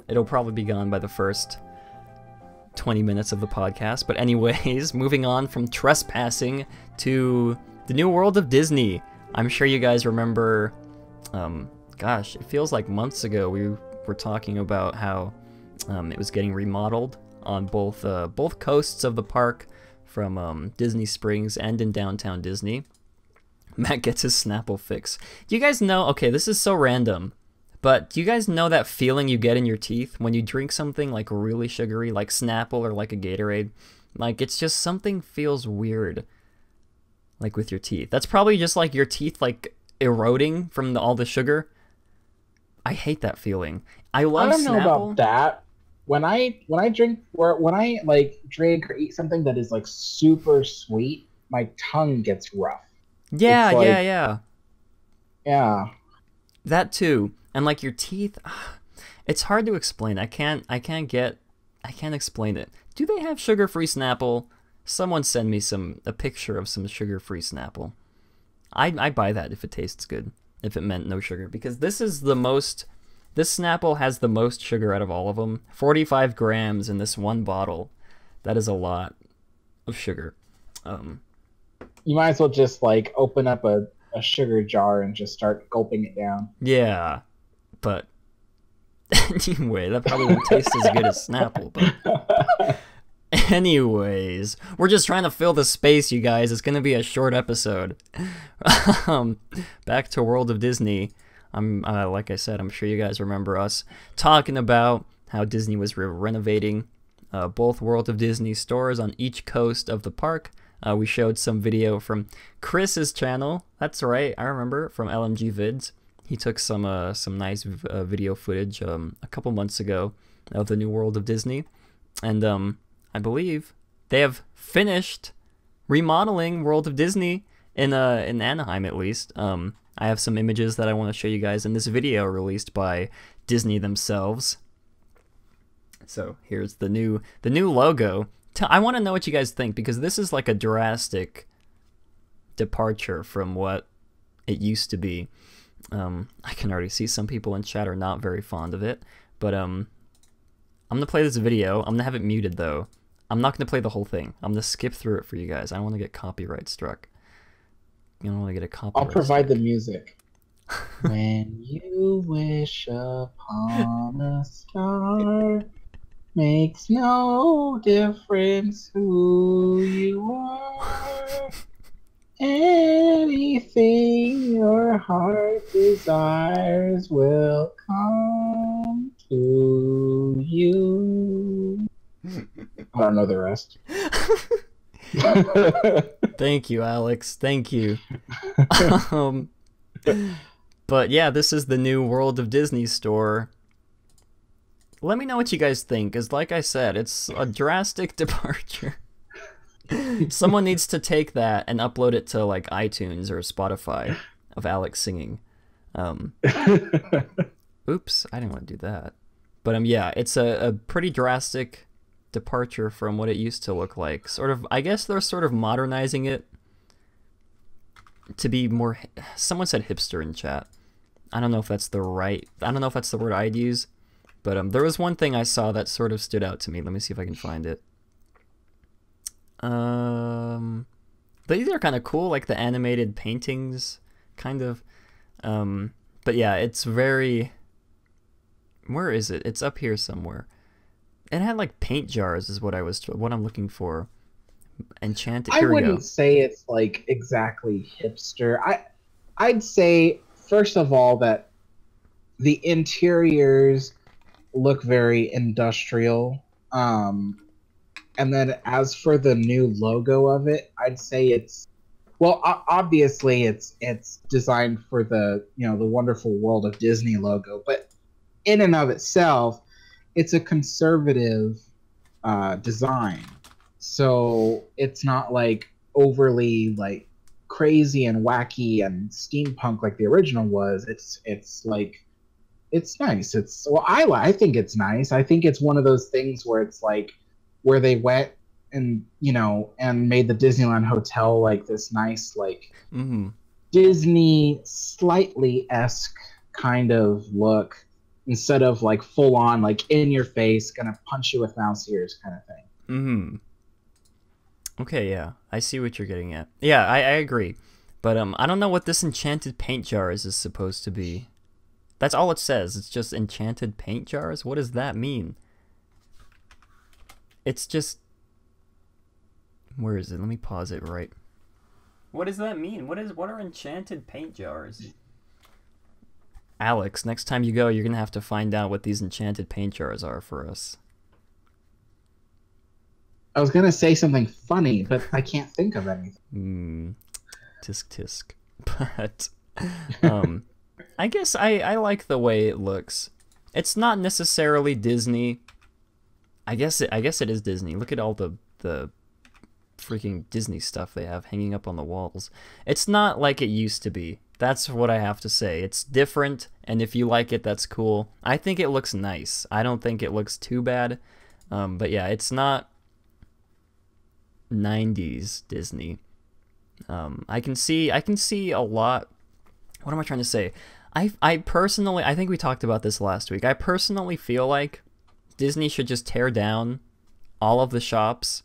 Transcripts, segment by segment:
It'll probably be gone by the first 20 minutes of the podcast. But anyways, moving on from trespassing to the new world of Disney. I'm sure you guys remember, gosh, it feels like months ago we were talking about how it was getting remodeled on both coasts of the park, from Disney Springs and in downtown Disney. Matt gets his Snapple fix. Do you guys know, okay, this is so random, but do you guys know that feeling you get in your teeth when you drink something like really sugary, like Snapple or like a Gatorade? Like, it's just something feels weird, like with your teeth. That's probably just like your teeth like eroding from all the sugar. I hate that feeling. I love I don't know Snapple. about that. When I like drink or eat something that is like super sweet, my tongue gets rough. Yeah, It's yeah, like, yeah. yeah. That too. And like your teeth, it's hard to explain. I can't explain it. Do they have sugar-free Snapple? Someone send me a picture of some sugar-free Snapple. I buy that if it tastes good. If it meant no sugar, because this Snapple has the most sugar out of all of them. 45 grams in this one bottle. That is a lot of sugar. You might as well just like open up a sugar jar and just start gulping it down. Yeah, but anyway, that probably won't taste as good as Snapple, but anyways, we're just trying to fill the space, you guys. It's gonna be a short episode. Back to World of Disney. Like I said, I'm sure you guys remember us talking about how Disney was renovating both World of Disney stores on each coast of the park. We showed some video from Chris's channel. That's right, I remember, from LMG Vids. He took some nice video footage a couple months ago of the new World of Disney, and I believe they have finished remodeling World of Disney in Anaheim, at least. I have some images that I want to show you guys in this video released by Disney themselves. So here's the new logo. I want to know what you guys think, because this is like a drastic departure from what it used to be. I can already see some people in chat are not very fond of it, but I'm gonna play this video. I'm gonna have it muted though. I'm not gonna play the whole thing. I'm gonna skip through it for you guys. I don't want to get copyright struck. You don't want to get a copyright. I'll provide struck. the music. When you wish upon a star, makes no difference who you are. Anything your heart desires will come to you. I don't know the rest. Thank you, Alex. Thank you. But yeah, this is the new World of Disney store. Let me know what you guys think, because like I said, it's a drastic departure. Someone needs to take that and upload it to like iTunes or Spotify of Alex singing. Oops, I didn't want to do that. But yeah, it's a pretty drastic departure from what it used to look like. Sort of, I guess they're sort of modernizing it to be more. Someone said hipster in chat. I don't know if that's the word I'd use. But there was one thing I saw that sort of stood out to me. Let me see if I can find it. These are kind of cool, like the animated paintings, kind of. But yeah, it's very. Where is it? It's up here somewhere. It had like paint jars, is what I'm looking for. Enchanted. I Here we go. wouldn't say it's like exactly hipster. I'd say first of all that the interiors look very industrial. And then as for the new logo of it, I'd say it's, well, obviously it's designed for the, the wonderful World of Disney logo, but in and of itself, it's a conservative design. So it's not like overly like crazy and wacky and steampunk like the original was. It's like, it's nice. I think it's nice. I think it's one of those things where it's like where they went and and made the Disneyland Hotel like this nice like Disney slightly esque kind of look. instead of like full on like in your face, gonna punch you with mouse ears kind of thing. Mm-hmm. Okay, yeah. I see what you're getting at. Yeah, I agree. But I don't know what this enchanted paint jars is supposed to be. That's all it says. It's just enchanted paint jars? What does that mean? It's just... Where is it? Let me pause it right. What does that mean? What are enchanted paint jars? Alex, next time you go, you're going to have to find out what these enchanted paint jars are for us. I was gonna say something funny, but I can't think of anything. Tisk tisk. But I guess I like the way it looks. It's not necessarily Disney. I guess it is Disney. Look at all the freaking Disney stuff they have hanging up on the walls. It's not like it used to be. That's what I have to say. It's different, and if you like it, that's cool. I think it looks nice. I don't think it looks too bad. But yeah, it's not 90s Disney. I can see a lot. What am I trying to say? I personally, I think we talked about this last week. I personally feel like Disney should just tear down all of the shops,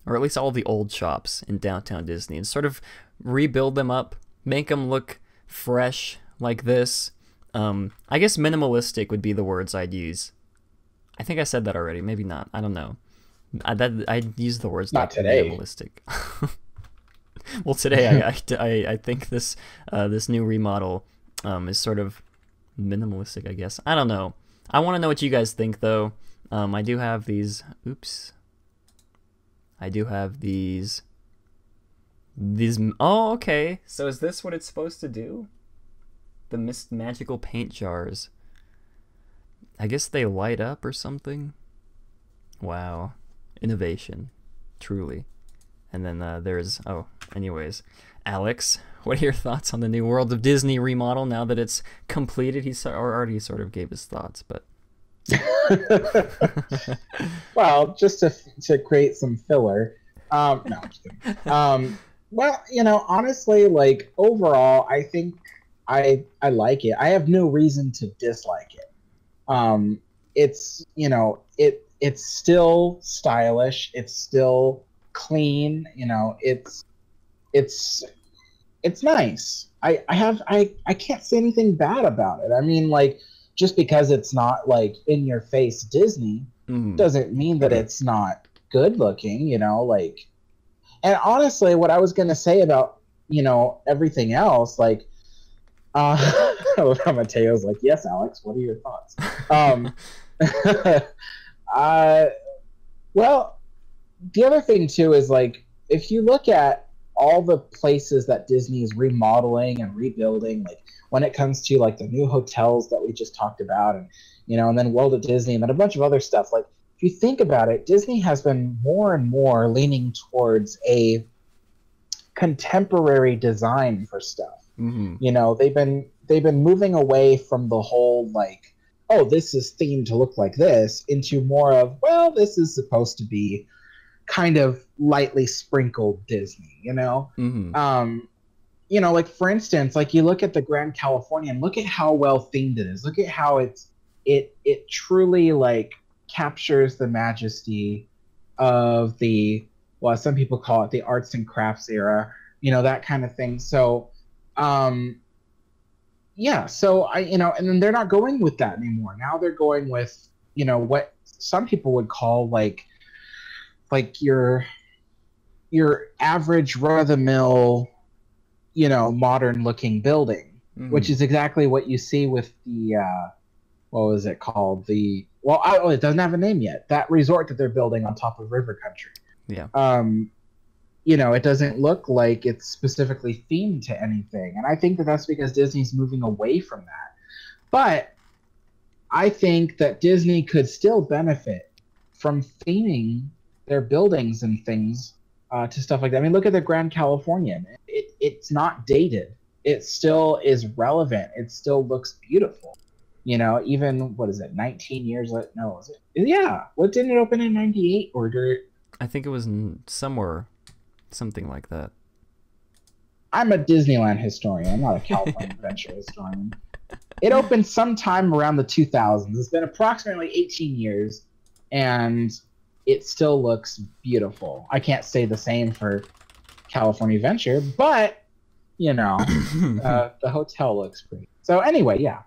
or at least all of the old shops in downtown Disney, and sort of rebuild them up, make them look fresh like this. I guess minimalistic would be the words I'd use. I think I said that already. Maybe not. I don't know. I'd use the words not today. Minimalistic. Well, today I think this new remodel is sort of minimalistic, I guess. I don't know. I want to know what you guys think, though. I do have these. Oops. I do have these. Oh, okay. So is this what it's supposed to do? The magical paint jars. I guess they light up or something. Wow. Innovation. Truly. And then there's... Oh, anyways. Alex, what are your thoughts on the new World of Disney remodel now that it's completed? He already sort of gave his thoughts, but... Well, just to create some filler. No, I'm just kidding. Well, honestly, like, overall, I think I like it. I have no reason to dislike it. It's, it's still stylish. It's still clean. It's nice. I can't say anything bad about it. I mean, like, just because it's not like in your face Disney doesn't mean that it's not good looking, like. And honestly, what I was gonna say about everything else, like, Mateo's like, yes, Alex, what are your thoughts? Well, the other thing too is, like, if you look at all the places that Disney is remodeling and rebuilding, like when it comes to like the new hotels that we just talked about, and and then World of Disney, and then a bunch of other stuff, like, if you think about it, Disney has been more and more leaning towards a contemporary design for stuff. They've been moving away from the whole, like, oh, this is themed to look like this, into more of, well, this is supposed to be kind of lightly sprinkled Disney, like, for instance, like, you look at the Grand Californian, look at how well themed it is. Look at how it truly, like, captures the majesty of the, well, some people call it the arts and crafts era, that kind of thing. So, yeah, so and then they're not going with that anymore. Now they're going with, what some people would call like your average run-of-the-mill, modern looking building, which is exactly what you see with the what was it called? It doesn't have a name yet. That resort that they're building on top of River Country. Yeah. It doesn't look like it's specifically themed to anything, and I think that that's because Disney's moving away from that. But I think that Disney could still benefit from theming their buildings and things to stuff like that. I mean, look at the Grand Californian. It's not dated. It still is relevant. It still looks beautiful. Even, what is it, 19 years later? No, is it? Yeah. What, didn't it open in 98? Or did it... I think it was somewhere, something like that. I'm a Disneyland historian. I'm not a California Adventure historian. It opened sometime around the 2000s. It's been approximately 18 years, and it still looks beautiful. I can't say the same for California Adventure, but the hotel looks pretty. So anyway, yeah.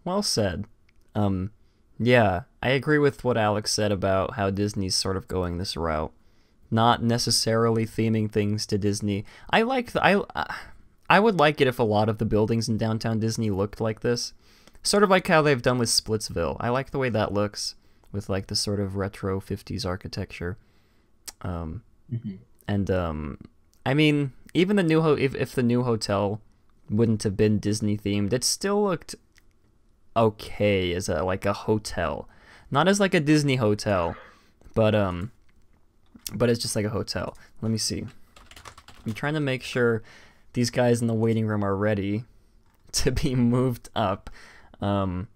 Well said. Yeah, I agree with what Alex said about how Disney's sort of going this route, not necessarily theming things to Disney. I would like it if a lot of the buildings in downtown Disney looked like this, sort of like how they've done with Splitsville. I like the way that looks with like the sort of retro 50s architecture. And I mean, even the new if the new hotel wouldn't have been Disney themed, it still looked okay as like a hotel, not as like a Disney hotel, but it's just like a hotel. Let me see. I'm trying to make sure these guys in the waiting room are ready to be moved up. Let's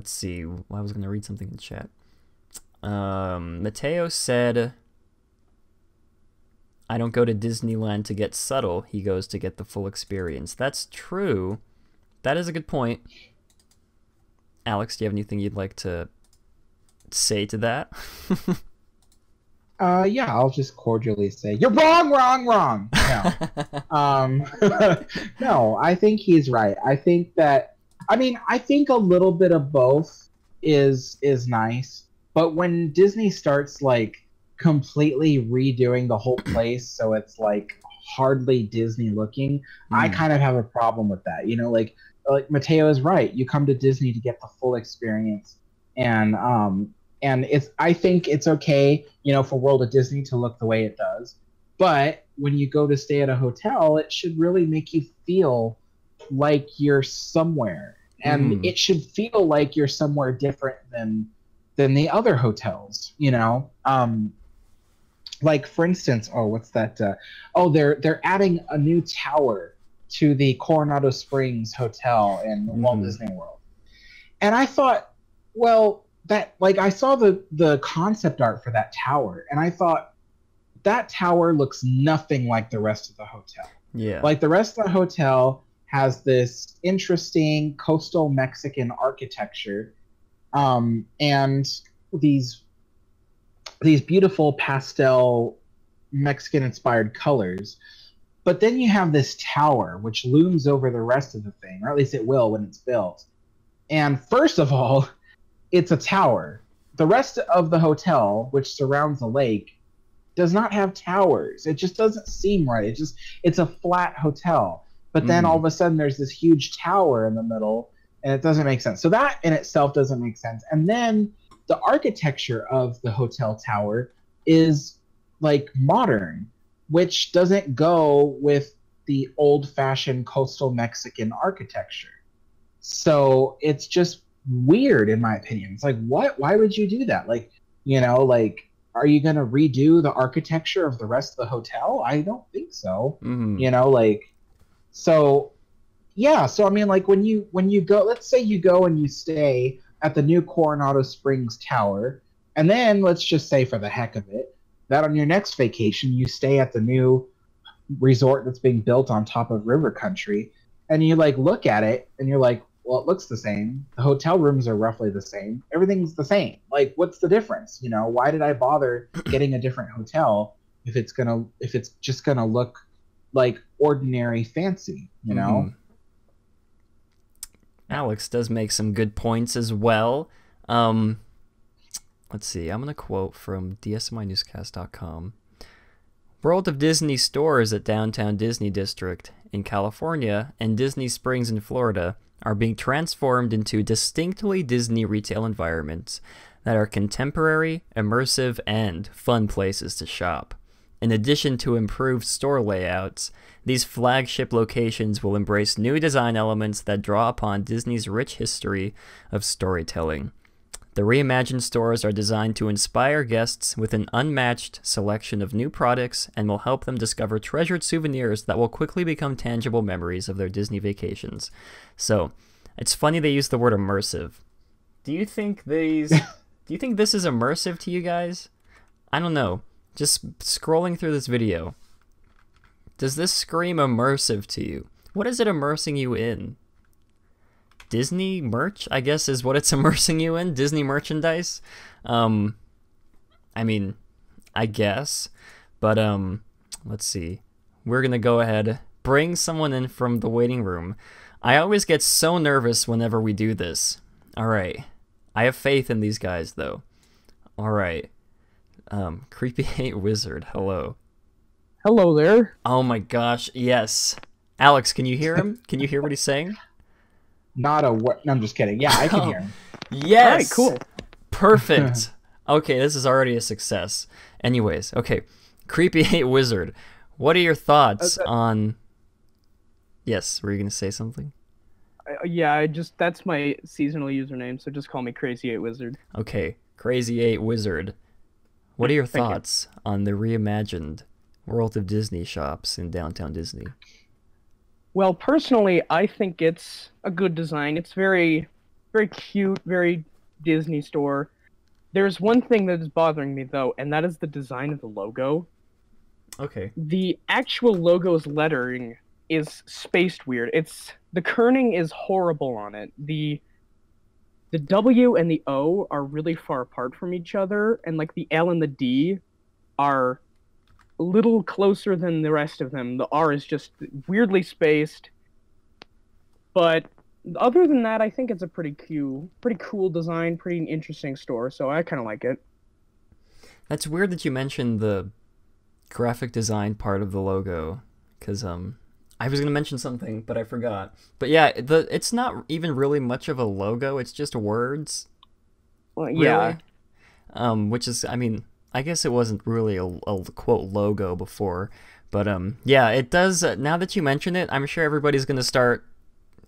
see. I was gonna read something in chat. Mateo said, I don't go to Disneyland to get subtle. He goes to get the full experience. That's true. That is a good point. Alex, do you have anything you'd like to say to that? Yeah, I'll just cordially say you're wrong, wrong, wrong. No, no, I think he's right. I think I think a little bit of both is nice, but when Disney starts like completely redoing the whole place, so it's like hardly Disney looking, I kind of have a problem with that. Like Mateo is right. You come to Disney to get the full experience, and I think it's okay, for World of Disney to look the way it does. But when you go to stay at a hotel, it should really make you feel like you're somewhere, and it should feel like you're somewhere different than the other hotels. Like for instance, what's that? They're adding a new tower to the Coronado Springs Hotel in Walt Disney World, and I thought, well, that like I saw the concept art for that tower, and I thought that tower looks nothing like the rest of the hotel. Yeah, like the rest of the hotel has this interesting coastal Mexican architecture, and these beautiful pastel Mexican inspired colors. But then you have this tower which looms over the rest of the thing, or at least it will when it's built. And first of all, it's a tower. The rest of the hotel, which surrounds the lake, does not have towers. It just doesn't seem right. It's a flat hotel. But then all of a sudden there's this huge tower in the middle, and it doesn't make sense. So that in itself doesn't make sense. And then the architecture of the hotel tower is like modern, which doesn't go with the old-fashioned coastal Mexican architecture. So it's just weird, in my opinion. It's like, what? Why would you do that? Like, are you going to redo the architecture of the rest of the hotel? I don't think so. So yeah. So I mean, like when you go, let's say you go and you stay at the new Coronado Springs Tower, and then let's just say for the heck of it, that on your next vacation you stay at the new resort that's being built on top of river country, and you like look at it and you're like, well, it looks the same. The hotel rooms are roughly the same. Everything's the same. Like, what's the difference? Why did I bother getting a different hotel if it's just gonna look like ordinary fancy? Alex does make some good points as well. Let's see. I'm going to quote from dsminewscast.com. World of Disney stores at Downtown Disney District in California and Disney Springs in Florida are being transformed into distinctly Disney retail environments that are contemporary, immersive, and fun places to shop. In addition to improved store layouts, these flagship locations will embrace new design elements that draw upon Disney's rich history of storytelling. The reimagined stores are designed to inspire guests with an unmatched selection of new products and will help them discover treasured souvenirs that will quickly become tangible memories of their Disney vacations. So, it's funny they use the word immersive. Do you think this is immersive to you guys? I don't know. Just scrolling through this video, does this scream immersive to you? What is it immersing you in? Disney merch, I guess, is what it's immersing you in. Disney merchandise. I mean, I guess, but let's see. We're gonna go ahead, bring someone in from the waiting room. I always get so nervous whenever we do this. All right, I have faith in these guys, though. All right, Creepy Hate Wizard, hello. Hello there. Oh my gosh, yes. Alex, can you hear him? Can you hear what he's saying? Not a word. No, I'm just kidding. Yeah, I can hear him. Yes. All right, cool. Perfect. Okay, this is already a success. Anyways, okay. Creepy Hate Wizard, what are your thoughts on... Yes, were you going to say something? Yeah, that's my seasonal username, so just call me Crazy 8 Wizard. Okay, Crazy 8 Wizard. What are your thoughts on the reimagined World of Disney shops in downtown Disney? Well, personally, I think it's a good design. It's very, very cute, very Disney store. There's one thing that is bothering me, though, and that is the design of the logo. Okay. The actual logo's lettering is spaced weird. The kerning is horrible on it. The W and the O are really far apart from each other, and like the L and the D are a little closer than the rest of them. The R is just weirdly spaced. But other than that, I think it's a pretty cool design, pretty interesting store, so I kind of like it. That's weird that you mentioned the graphic design part of the logo, because I was going to mention something, but I forgot. But yeah, it's not even really much of a logo, it's just words. Well, yeah. Really. Which is, I mean, I guess it wasn't really a quote logo before, but yeah, it does, now that you mention it, I'm sure everybody's going to start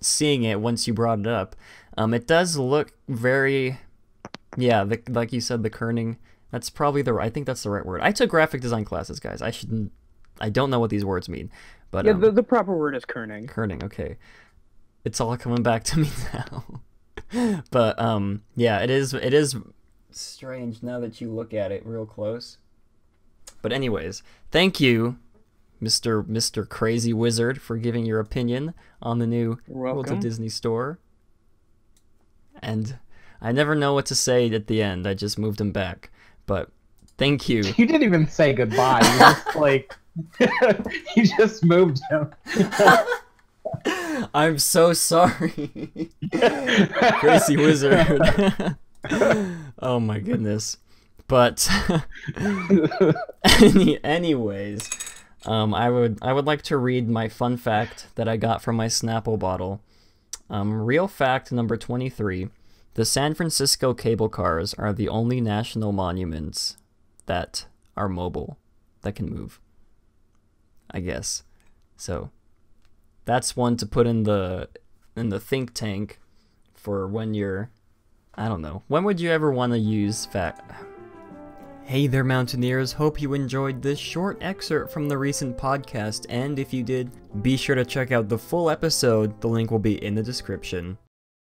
seeing it once you brought it up. It does look very, yeah, like you said, the kerning, that's probably I think that's the right word. I took graphic design classes, guys. I don't know what these words mean, but yeah, the proper word is kerning. Kerning, okay. It's all coming back to me now. But yeah, it is strange now that you look at it real close. But anyways, thank you, Mr. Crazy Wizard, for giving your opinion on the new World of Disney store. And I never know what to say at the end. I just moved him back. But thank you. You didn't even say goodbye. You just like you just moved him. I'm so sorry. Crazy Wizard. Oh my goodness. But anyways, I would like to read my fun fact that I got from my Snapple bottle. Real fact number 23. The San Francisco cable cars are the only national monuments that are mobile, that can move, I guess. So that's one to put in the think tank for when you're, I don't know, when would you ever want to use fact? Hey there, Mountaineers. Hope you enjoyed this short excerpt from the recent podcast, and if you did, be sure to check out the full episode. The link will be in the description.